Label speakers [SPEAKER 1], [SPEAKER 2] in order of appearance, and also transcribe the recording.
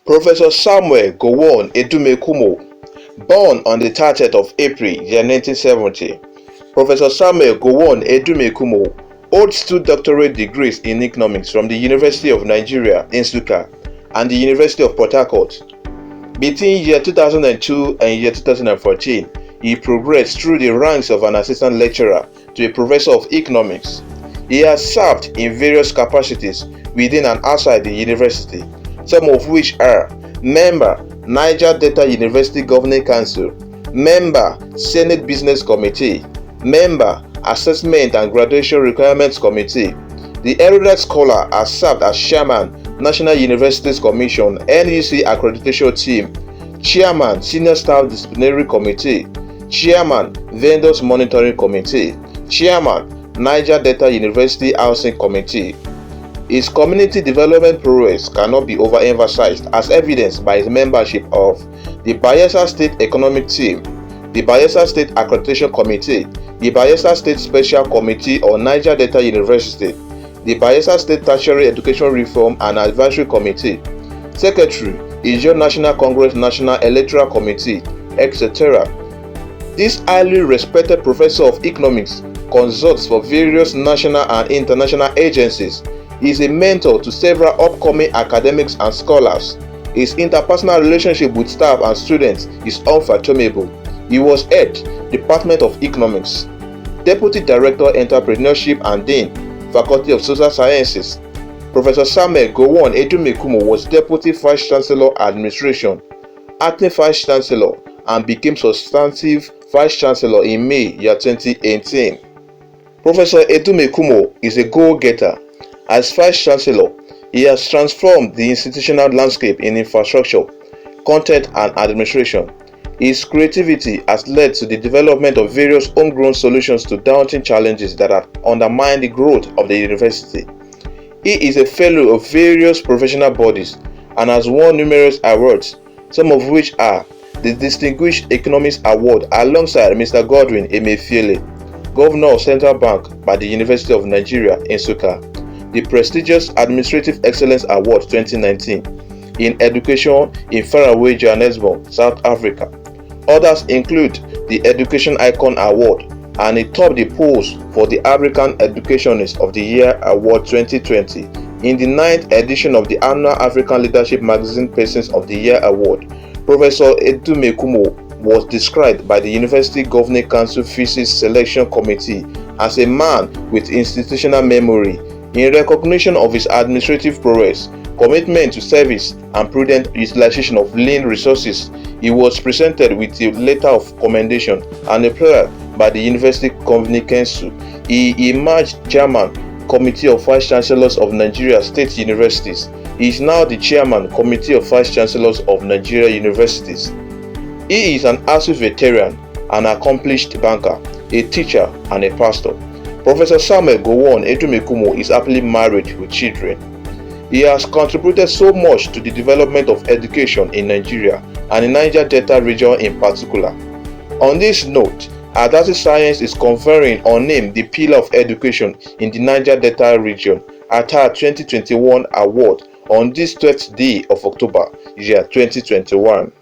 [SPEAKER 1] Professor Samuel Gowon Edumekumo, born on the 30th of April, year 1970. Professor Samuel Gowon Edumekumo holds 2 doctorate degrees in economics from the University of Nigeria, Nsukka, and the University of Port Harcourt. Between year 2002 and year 2014, he progressed through the ranks of an assistant lecturer to a professor of economics. He has served in various capacities within and outside the university, some of which are member, Niger Delta University Governing Council, member, Senate Business Committee, member, Assessment and Graduation Requirements Committee. The erudite scholar has served as chairman, National Universities Commission NUC Accreditation Team, chairman, Senior Staff Disciplinary Committee, chairman, Vendors Monitoring Committee, chairman, Niger Delta University Housing Committee. His community development prowess cannot be overemphasized, as evidenced by his membership of the Bayelsa State Economic Team, the Bayelsa State Accreditation Committee, the Bayelsa State Special Committee on Niger Delta University, the Bayelsa State Tertiary Education Reform and Advisory Committee, Secretary, Ijaw National Congress National Electoral Committee, etc. This highly respected professor of economics consults for various national and international agencies. He is a mentor to several upcoming academics and scholars. His interpersonal relationship with staff and students is unfathomable. He was head, Department of Economics, Deputy Director, Entrepreneurship and Dean, Faculty of Social Sciences. Professor Samuel Gowon Edumekumo was Deputy Vice Chancellor Administration, Acting Vice Chancellor, and became Substantive Vice Chancellor in May year 2018. Professor Edumekumo is a goal-getter. As Vice Chancellor, he has transformed the institutional landscape in infrastructure, content, and administration. His creativity has led to the development of various homegrown solutions to daunting challenges that have undermined the growth of the university. He is a fellow of various professional bodies and has won numerous awards, some of which are the Distinguished Economist Award alongside Mr. Godwin Emefiele, Governor of Central Bank by the University of Nigeria, Nsukka, the prestigious Administrative Excellence Award 2019 in Education in faraway Johannesburg, South Africa. Others include the Education Icon Award, and he topped the polls for the African Educationist of the Year Award 2020 in the 9th edition of the annual African Leadership Magazine Persons of the Year Award. Professor Edumekumo was described by the University Governing Council Thesis Selection Committee as a man with institutional memory. In recognition of his administrative prowess, commitment to service, and prudent utilization of lean resources, he was presented with a letter of commendation and a prayer by the University Governing Council. He emerged Chairman, Committee of Vice Chancellors of Nigeria State Universities. He is now the Chairman, Committee of Vice Chancellors of Nigeria Universities. He is an ASU veteran, an accomplished banker, a teacher, and a pastor. Professor Samuel Gowon Edumekumo is happily married with children. He has contributed so much to the development of education in Nigeria and in Niger Delta region in particular. On this note, Adazi Science is conferring on him the Pillar of Education in the Niger Delta region at her 2021 award on this 12th day of October, year 2021.